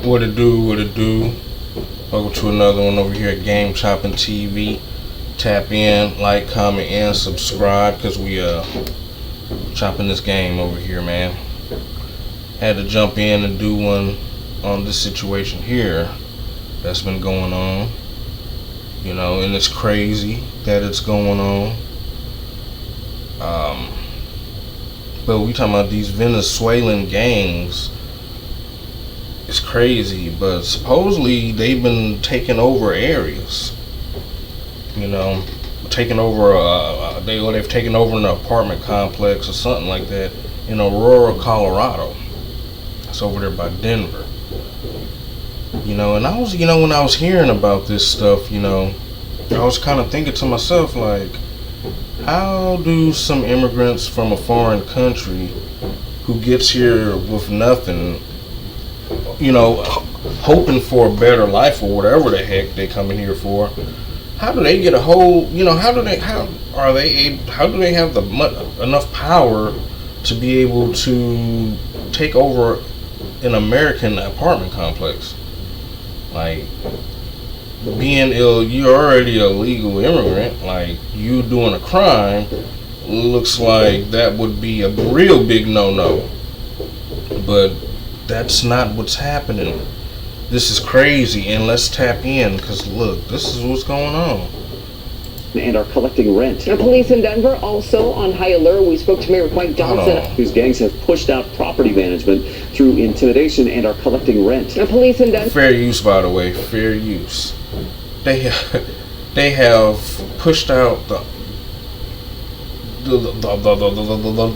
What it do, what it do. Welcome to another one over here at Game Chopping TV. Tap in, like, comment, and subscribe, because we chopping this game over here, man. Had to jump in and do one on this situation here that's been going on. You know, and it's crazy that it's going on. But we talking about these Venezuelan gangs. It's crazy, but supposedly they've been taking over areas. You know, taking over. They've taken over an apartment complex or something like that in Aurora, Colorado. It's over there by Denver. You know, and I was, when I was hearing about this stuff, I was kind of thinking to myself, like, how do some immigrants from a foreign country who gets here with nothing, hoping for a better life or whatever the heck they come in here for, how do they get a whole, how do they have enough power to be able to take over an American apartment complex? Like, you're already a legal immigrant, like, you doing a crime, looks like that would be a real big no-no. But that's not what's happening. This is crazy, and let's tap in, because look, this is what's going on. And are collecting rent. The police in Denver also on high alert. We spoke to Mayor Mike Johnson. Whose gangs have pushed out property management through intimidation and are collecting rent. The police in Denver. Fair use, by the way, fair use. They have pushed out the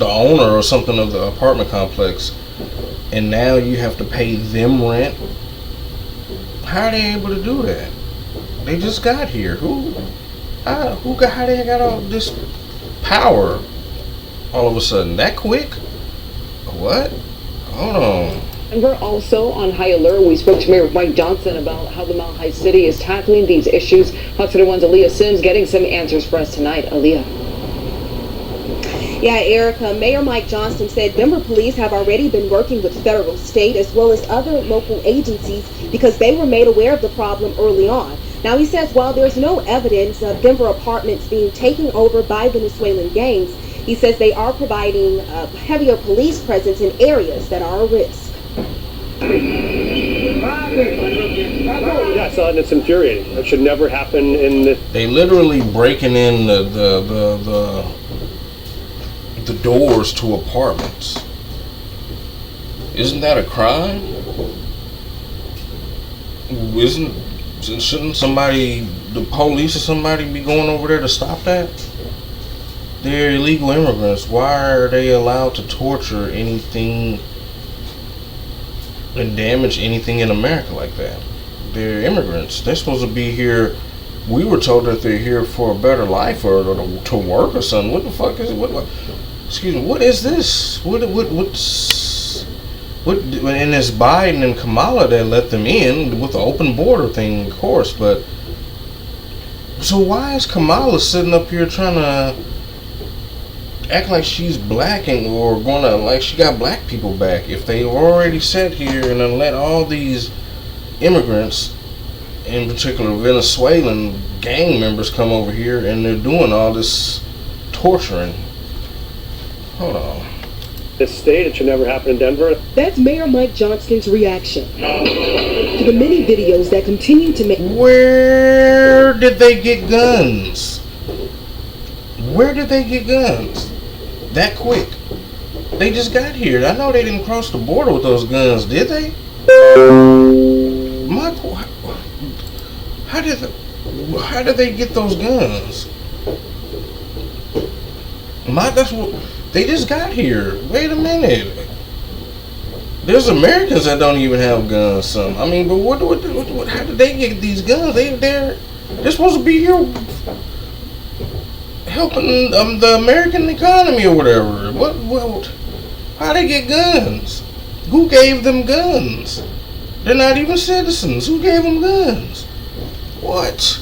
owner or something of the apartment complex, and now you have to pay them rent. How are they able to do that? They just got here. How they got all this power all of a sudden that quick? What? Hold on. Denver also on high alert. We spoke to Mayor Mike Johnson about how the Mile High City is tackling these issues. Fox 1's Aaliyah Sims getting some answers for us tonight. Aaliyah. Yeah, Erica, Mayor Mike Johnson said Denver police have already been working with federal, state, as well as other local agencies because they were made aware of the problem early on. Now, he says while there's no evidence of Denver apartments being taken over by Venezuelan gangs, he says they are providing a heavier police presence in areas that are a risk. Yeah, I saw it and it's infuriating. That should never happen in the... They literally breaking in the doors to apartments. Isn't that a crime? Shouldn't the police or somebody be going over there to stop that? They're illegal immigrants. Why are they allowed to torture anything and damage anything in America like that? They're immigrants. They're supposed to be here. We were told that they're here for a better life or to work or something. What the fuck is it? Excuse me. What is this? And it's Biden and Kamala that let them in with the open border thing, of course. But so why is Kamala sitting up here trying to act like she's black or gonna like she got black people back if they already sat here and then let all these immigrants, in particular Venezuelan gang members, come over here and they're doing all this torturing? Hold on. This state, it should never happen in Denver. That's Mayor Mike Johnston's reaction to the many videos that continue to make... Where did they get guns? Where did they get guns? That quick? They just got here. I know they didn't cross the border with those guns, did they? Michael, how did they get those guns? That's what... They just got here. Wait a minute. There's Americans that don't even have guns. Some. I mean, but what? How did they get these guns? They're supposed to be here helping the American economy or whatever. What? How they get guns? Who gave them guns? They're not even citizens. Who gave them guns? What?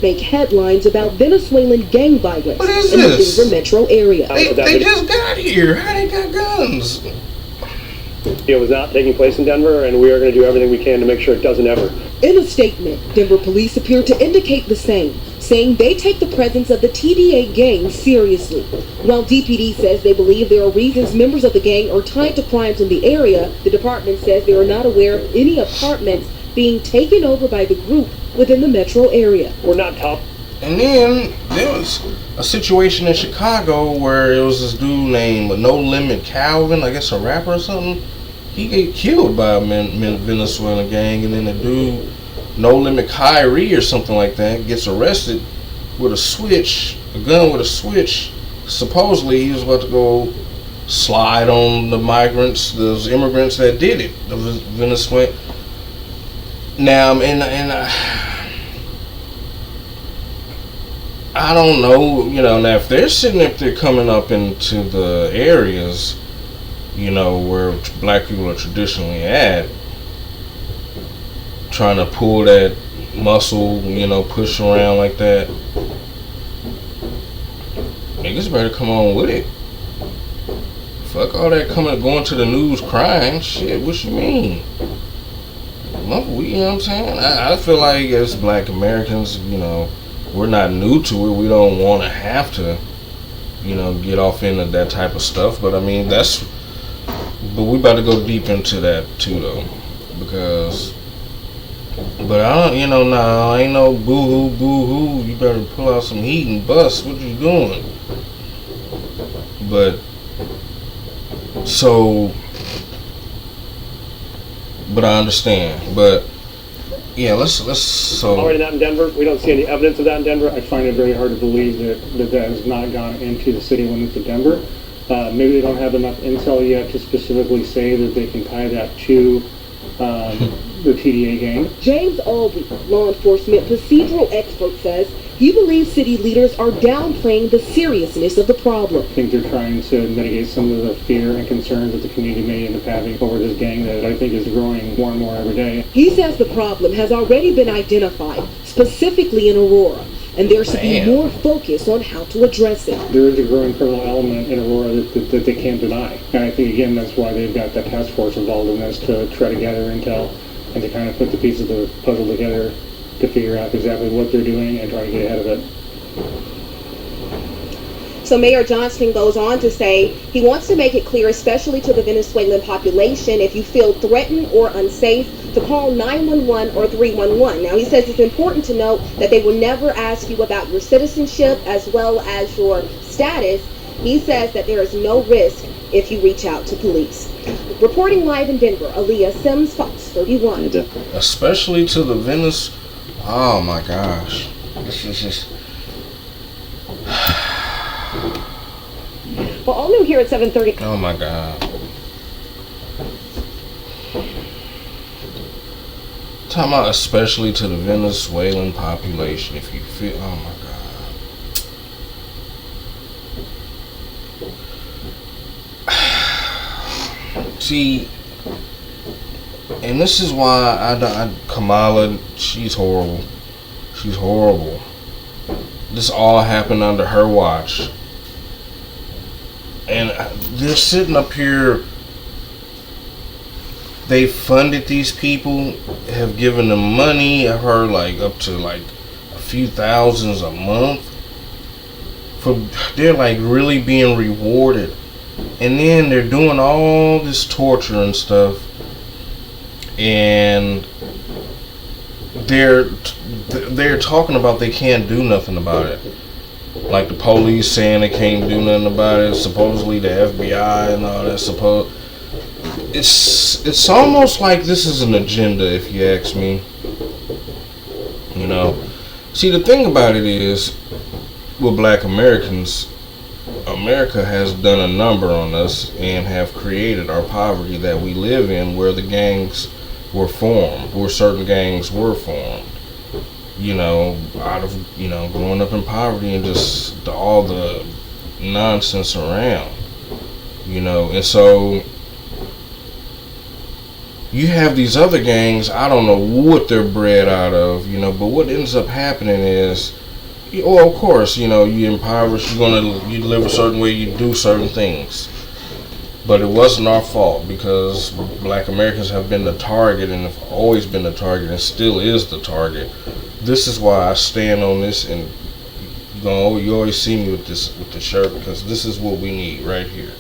make headlines about Venezuelan gang violence in the Denver metro area. They just got here. How they got guns? It was not taking place in Denver, and we are going to do everything we can to make sure it doesn't ever. In a statement, Denver police appear to indicate the same, saying they take the presence of the TDA gang seriously. While DPD says they believe there are reasons members of the gang are tied to crimes in the area, the department says they are not aware of any apartments being taken over by the group within the metro area. We're not top. And then there was a situation in Chicago where it was this dude named No Limit Calvin, I guess a rapper or something. He get killed by a Venezuelan gang, and then the dude No Limit Kyrie or something like that gets arrested with a gun with a switch. Supposedly he was about to go slide on the migrants, those immigrants that did it, the Venezuelan. Now, I don't know, now if they're sitting up there coming up into the areas, where black people are traditionally at, trying to pull that muscle, push around like that, niggas better come on with it. Fuck all that going to the news crying. Shit, what you mean? You know what I'm saying? I feel like as black Americans, we're not new to it. We don't want to have to, get off into that type of stuff. But I mean, but we about to go deep into that too, though, but I don't, nah, ain't no boo-hoo. You better pull out some heat and bust. What you doing? But I understand. But yeah, let's. Already not in Denver. We don't see any evidence of that in Denver. I find it very hard to believe that has not gone into the city limits of Denver. Maybe they don't have enough intel yet to specifically say that they can tie that to the TDA gang. James Albee, law enforcement procedural expert, says he believes city leaders are downplaying the seriousness of the problem. I think they're trying to mitigate some of the fear and concerns that the community may end up having over this gang that I think is growing more and more every day. He says the problem has already been identified, specifically in Aurora, and there should be more focus on how to address it. There is a growing criminal element in Aurora that they can't deny. And I think, again, that's why they've got that task force involved in this, to try to gather intel and to kind of put the pieces of the puzzle together to figure out exactly what they're doing and try to get ahead of it. So Mayor Johnston goes on to say he wants to make it clear, especially to the Venezuelan population, if you feel threatened or unsafe, to call 911 or 311. Now, he says it's important to note that they will never ask you about your citizenship as well as your status. He says that there is no risk if you reach out to police. Reporting live in Denver, Aaliyah Sims, Fox 31. Especially to the Venice. Oh my gosh. This is just. Well, all new here at 7:30. Oh my God. Talking about especially to the Venezuelan population. If you feel. Oh my God. See. And this is why Kamala, she's horrible. She's horrible. This all happened under her watch. And they're sitting up here. They funded these people, have given them money. I've heard up to a few thousands a month. They're really being rewarded. And then they're doing all this torture and stuff. And they're talking about they can't do nothing about it. Like the police saying they can't do nothing about it. Supposedly the FBI and all that. It's almost like this is an agenda, if you ask me. See, the thing about it is, with black Americans, America has done a number on us and have created our poverty that we live in, where the gangs were formed, where certain gangs were formed, out of, growing up in poverty and just all the nonsense around, and so you have these other gangs, I don't know what they're bred out of, but what ends up happening is, of course, you impoverish, you live a certain way, you do certain things. But it wasn't our fault because black Americans have been the target and have always been the target and still is the target. This is why I stand on this, and you always see me with the shirt, because this is what we need right here.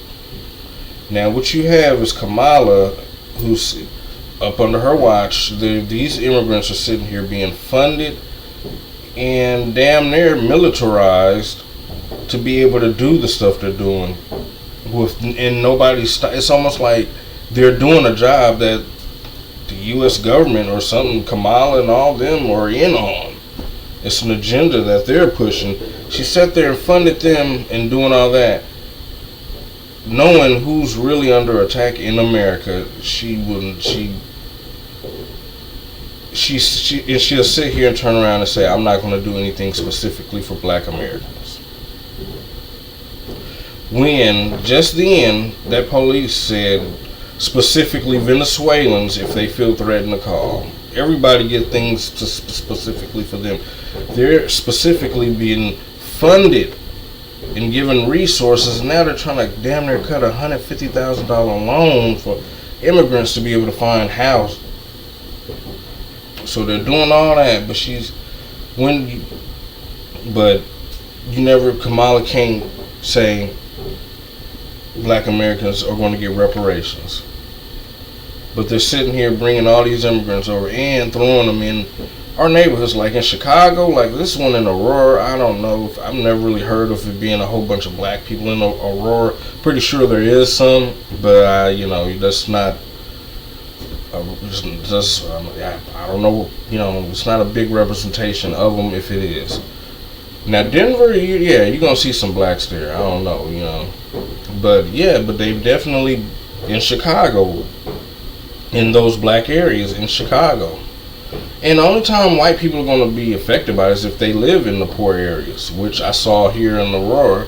Now what you have is Kamala, who's up under her watch. These immigrants are sitting here being funded and damn near militarized to be able to do the stuff they're doing. And it's almost like they're doing a job that the U.S. government or something, Kamala and all them, are in on. It's an agenda that they're pushing. She sat there and funded them and doing all that, knowing who's really under attack in America. She'll sit here and turn around and say, I'm not going to do anything specifically for black Americans. When just then that police said specifically Venezuelans, if they feel threatened, to call. Everybody get things specifically for them. They're specifically being funded and given resources, and now they're trying to damn near cut $150,000 loan for immigrants to be able to find housing. So they're doing all that, but Kamala can't say black Americans are going to get reparations. But they're sitting here bringing all these immigrants over and throwing them in our neighborhoods, like in Chicago, like this one in Aurora. I don't know, I've never really heard of it being a whole bunch of black people in Aurora. Pretty sure there is some, but that's not. I don't know. It's not a big representation of them if it is. Now Denver, you're gonna see some blacks there. I don't know, but they definitely in Chicago, in those black areas in Chicago. And the only time white people are going to be affected by it is if they live in the poor areas, which I saw here in Aurora.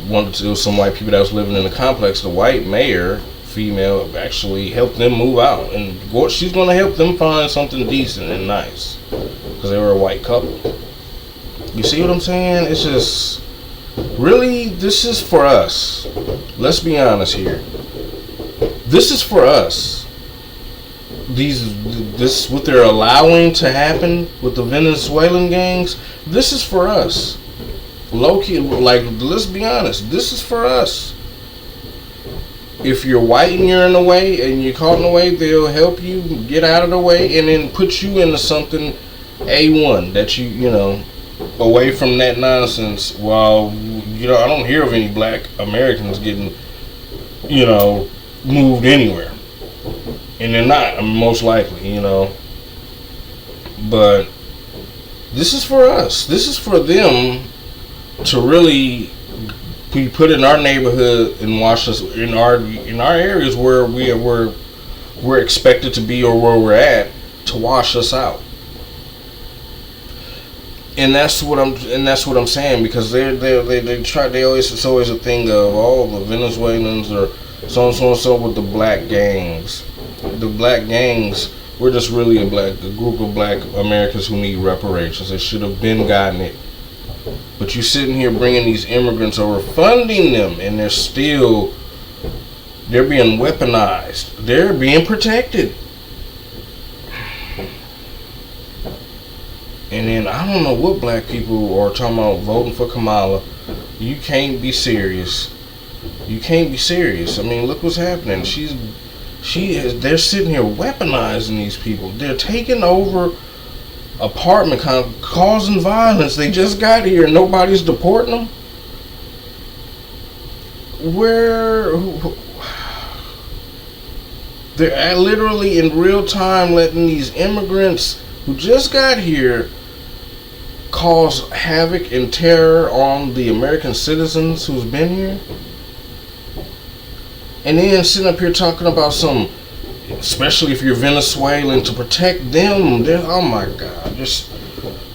It was some white people that was living in the complex. The white mayor, female, actually helped them move out, and she's going to help them find something decent and nice, because they were a white couple. You see what I'm saying? It's just, really, this is for us. Let's be honest here. This is for us. This what they're allowing to happen with the Venezuelan gangs. This is for us. Low-key, like, let's be honest. This is for us. If you're white and you're in the way and you're caught in the way, they'll help you get out of the way and then put you into something A1 that away from that nonsense. While I don't hear of any black Americans getting moved anywhere. And they're not, most likely, But this is for us. This is for them to really be put in our neighborhood and watch us in our areas where we're expected to be or where we're at, to wash us out. And that's what I'm saying, because it's always a thing of the Venezuelans or so and so with the black gangs. The black gangs, we're just really a group of black Americans who need reparations. They should have been gotten it. But you're sitting here bringing these immigrants over, funding them, and they're being weaponized. They're being protected. And then I don't know what black people are talking about voting for Kamala. You can't be serious. You can't be serious. I mean, look what's happening. They're sitting here weaponizing these people. They're taking over apartment, causing violence. They just got here and nobody's deporting them. They're literally in real time letting these immigrants who just got here cause havoc and terror on the American citizens who's been here. And then sitting up here talking about especially if you're Venezuelan, to protect them. Oh my God! If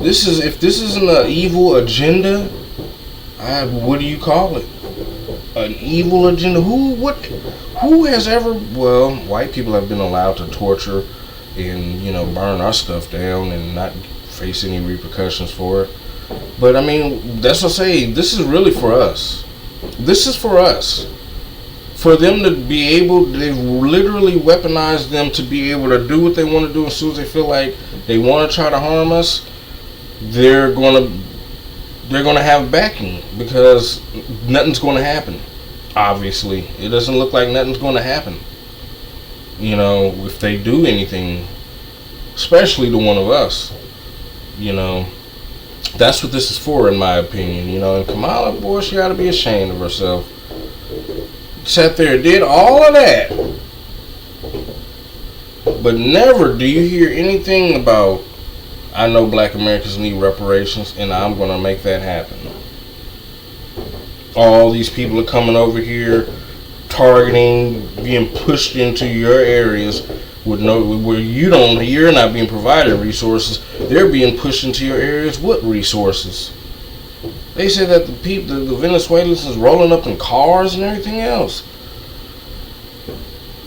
this isn't an evil agenda, what do you call it? An evil agenda? Who has ever? Well, white people have been allowed to torture and burn our stuff down and not face any repercussions for it. But I mean, that's what I say. This is really for us. This is for us. for them to be able, they've literally weaponized them to be able to do what they want to do as soon as they feel like they want to try to harm us. They're gonna have backing because nothing's going to happen. Obviously, it doesn't look like nothing's going to happen. You know, if they do anything, especially to one of us, you know, that's what this is for, in my opinion. You know, and Kamala, boy, she ought to be ashamed of herself. Sat there and did all of that, but never do you hear anything about, I know black Americans need reparations and I'm going to make that happen. All these people are coming over here, targeting, being pushed into your areas with where you're not being provided resources. They're being pushed into your areas with resources. They say that the Venezuelans is rolling up in cars and everything else.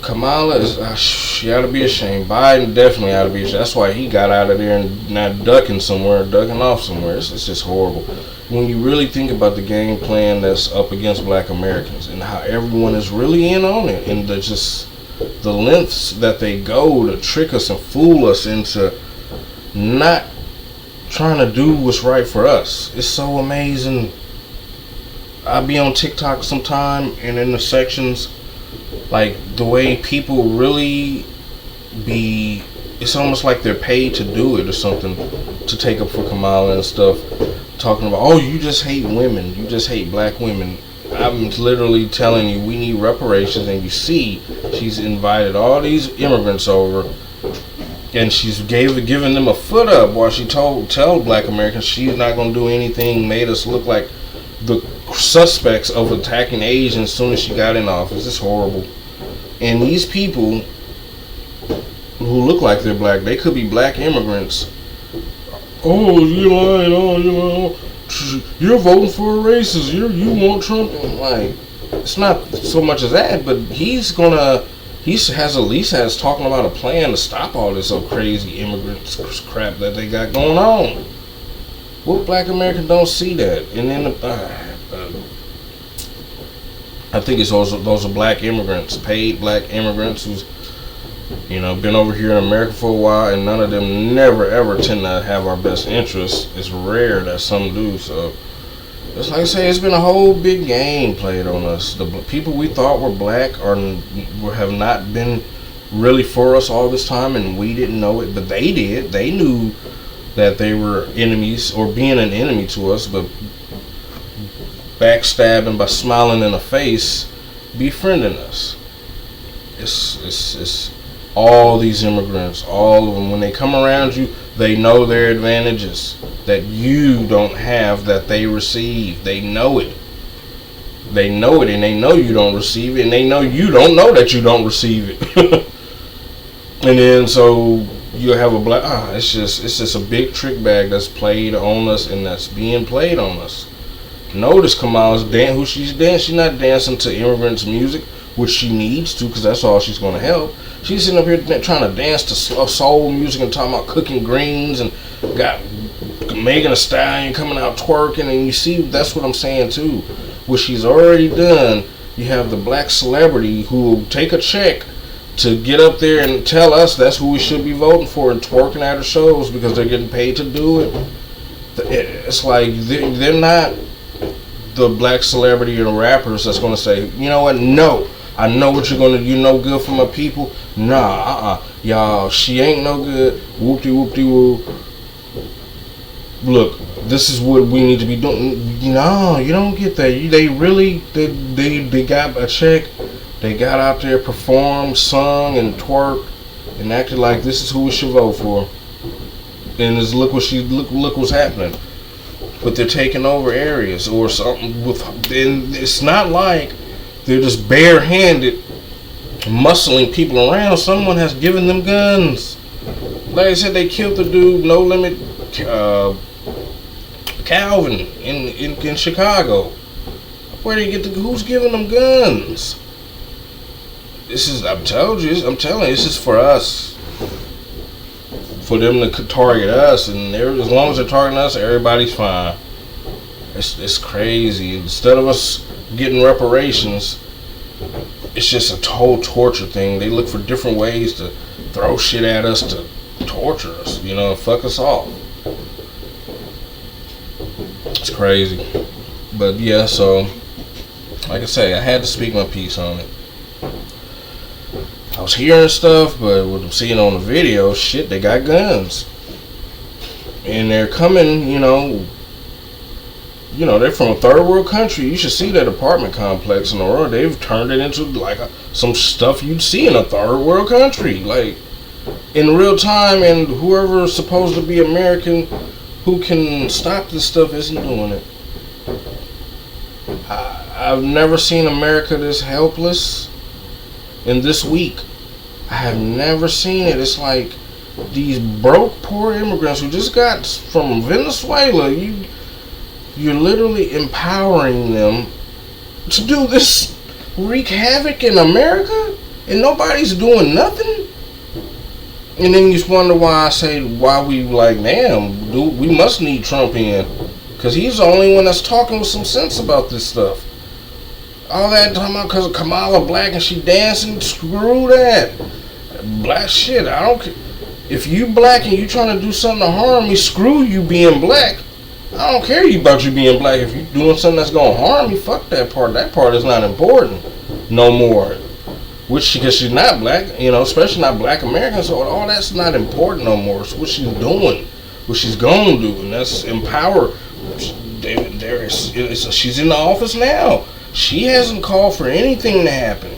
Kamala is, she ought to be ashamed. Biden definitely ought to be ashamed. That's why he got out of there and not ducking off somewhere. It's just horrible. When you really think about the game plan that's up against black Americans and how everyone is really in on it, and the lengths that they go to trick us and fool us into not trying to do what's right for us. It's so amazing. I'll be on TikTok sometime, and in the sections, like the way people really be, it's almost like they're paid to do it or something, to take up for Kamala and stuff, talking about, oh, you just hate women, you just hate black women. I'm literally telling you, we need reparations, and you see, she's invited all these immigrants over, and she's giving them a foot up while she tell black Americans she's not going to do anything, made us look like the suspects of attacking Asians as soon as she got in office. It's horrible. And these people who look like they're black, they could be black immigrants. Oh, you lying, oh, you know, you're voting for a racist, you want Trump. Like, it's not so much as that, but he has at least talking about a plan to stop all this crazy immigrant crap that they got going on. What black Americans don't see that? And then I think it's those are black immigrants, paid black immigrants who's, you know, been over here in America for a while, and none of them never ever tend to have our best interests. It's rare that some do. So it's like I say, it's been a whole big game played on us. The people we thought were black have not been really for us all this time, and we didn't know it, but they did. They knew that they were enemies or being an enemy to us, but backstabbing by smiling in the face, befriending us. It's all these immigrants, all of them, when they come around you, they know their advantages that you don't have that they receive. They know it. They know it, and they know you don't receive it, and they know you don't know that you don't receive it. And then so you have a black, it's just a big trick bag that's played on us, and that's being played on us. Notice Kamala's who she's dancing. She's not dancing to immigrants' music, which she needs to, because that's all she's going to help. She's sitting up here trying to dance to soul music and talking about cooking greens, and got Megan Thee Stallion coming out twerking, and you see, that's what I'm saying too. What she's already done, you have the black celebrity who will take a check to get up there and tell us that's who we should be voting for, and twerking at her shows because they're getting paid to do it. It's like they're not the black celebrity or the rappers that's going to say, you know what, no, I know what you're going to, you no good for my people. Nah, y'all, she ain't no good. Whoop-de-whoop-de-whoop. Look, this is what we need to be doing. No, you don't get that. They got a check. They got out there, performed, sung, and twerked, and acted like this is who we should vote for. And just look what's happening. But they're taking over areas or something and it's not like they're just barehanded muscling people around. Someone has given them guns. Like I said, they killed the dude, No Limit Calvin in Chicago. Where do you get who's giving them guns? I'm telling you, this is for us. For them to target us, and as long as they're targeting us, everybody's fine. It's crazy. Instead of us getting reparations, it's just a whole torture thing. They look for different ways to throw shit at us, to torture us, you know, and fuck us off. It's crazy. But yeah, so like I say, I had to speak my piece on it. I was hearing stuff, but what I'm seeing on the video, shit, they got guns. And they're coming, you know, they're from a third world country. You should see that apartment complex in Aurora. They've turned it into like some stuff you'd see in a third world country, like in real time. And whoever's supposed to be American, who can stop this stuff, isn't doing it. I've never seen America this helpless in this week. I have never seen it. It's like these broke, poor immigrants who just got from Venezuela. You're literally empowering them to do this, wreak havoc in America, and nobody's doing nothing. And then you just wonder why we like, damn, dude, we must need Trump in, because he's the only one that's talking with some sense about this stuff. All that talking about because of Kamala Black and she dancing, screw that. Black shit, I don't care. If you black and you trying to do something to harm me, screw you being black. I don't care about you being black. If you doing something that's gonna harm me, fuck that part. That part is not important no more. Which, because she's not black, you know, especially not black American, so all that's not important no more. It's what she's doing, what she's gonna do, and that's empower. She's in the office now. She hasn't called for anything to happen.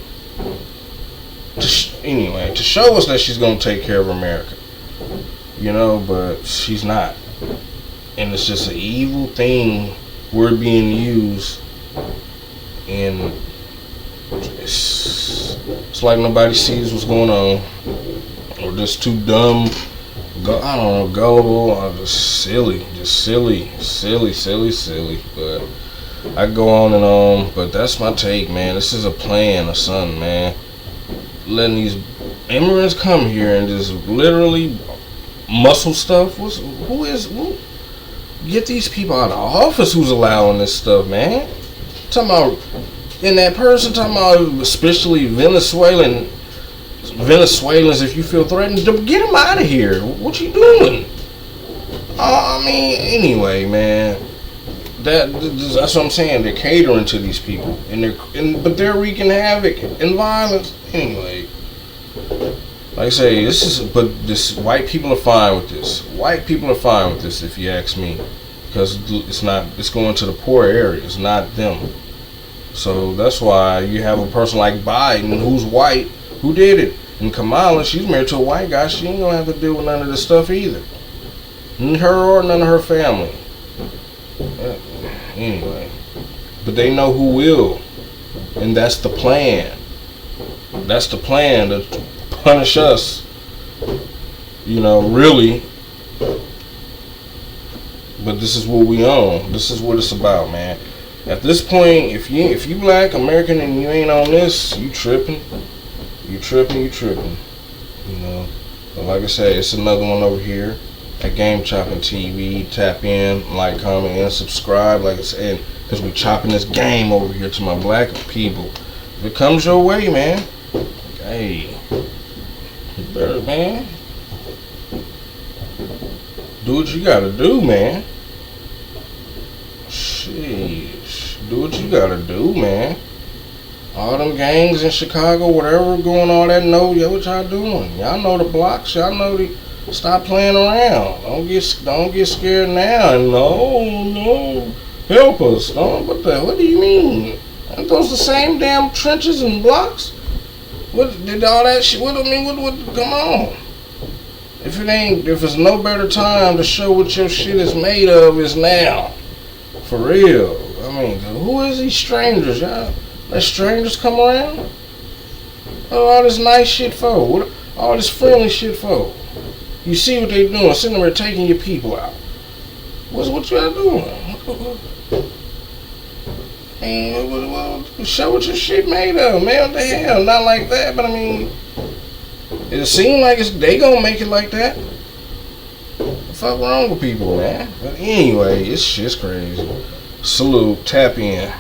Anyway, to show us that she's gonna take care of America, you know, but she's not. And it's just an evil thing we're being used, and it's like nobody sees what's going on, or just too dumb, I don't know, gullible, or just silly. But I go on and on, but that's my take, man. This is a plan of something, man. Letting these immigrants come here and just literally muscle stuff. Who? Get these people out of office who's allowing this stuff, man. Talking about, and that person talking about, especially Venezuelans, if you feel threatened, get them out of here. What you doing? I mean, anyway, man. That's what I'm saying. They're catering to these people, but they're wreaking havoc and violence anyway. Like I say, this white people are fine with this. White people are fine with this, if you ask me, because it's going to the poor areas, not them. So that's why you have a person like Biden, who's white, who did it. And Kamala, she's married to a white guy. She ain't gonna have to deal with none of this stuff either. Her or none of her family. Anyway, but they know who will, and that's the plan. That's the plan to punish us. You know, really. But this is what we own. This is what it's about, man. At this point, if you black American and you ain't on this, you tripping. You tripping. You know. But like I said, it's another one over here at Game Chopping TV. Tap in, like, comment, and subscribe. Like I said, because we chopping this game over here to my black people. If it comes your way, man, hey, you better, man, do what you gotta do, man. Sheesh, do what you gotta do, man. All them gangs in Chicago, whatever going on, that know what y'all doing. Y'all know the blocks. Y'all know the. Stop playing around. Don't get scared now. No, help us. What do you mean? Aren't those the same damn trenches and blocks? What did all that shit? What come on. If it's no better time to show what your shit is made of, is now. For real. I mean, who is these strangers, y'all? Let strangers come around? What all this nice shit for? What all this friendly shit for? You see what they doing, sitting there taking your people out. What y'all doing? Show what your shit made of, man. What the hell? Not like that, but I mean, it seems like they gonna make it like that. What the fuck wrong with people, man? But anyway, it's just crazy. Salute, tap in.